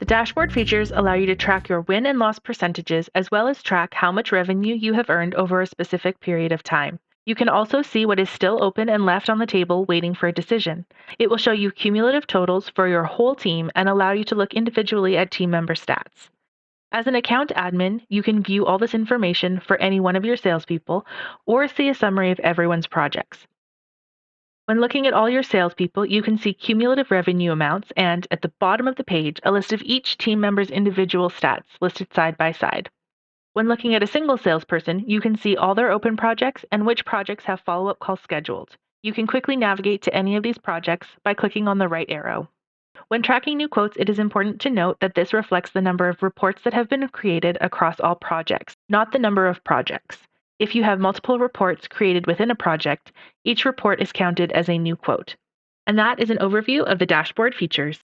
The dashboard features allow you to track your win and loss percentages as well as track how much revenue you have earned over a specific period of time. You can also see what is still open and left on the table waiting for a decision. It will show you cumulative totals for your whole team and allow you to look individually at team member stats. As an account admin, you can view all this information for any one of your salespeople or see a summary of everyone's projects. When looking at all your salespeople, you can see cumulative revenue amounts and, at the bottom of the page, a list of each team member's individual stats listed side by side. When looking at a single salesperson, you can see all their open projects and which projects have follow-up calls scheduled. You can quickly navigate to any of these projects by clicking on the right arrow. When tracking new quotes, it is important to note that this reflects the number of reports that have been created across all projects, not the number of projects. If you have multiple reports created within a project, each report is counted as a new quote. And that is an overview of the dashboard features.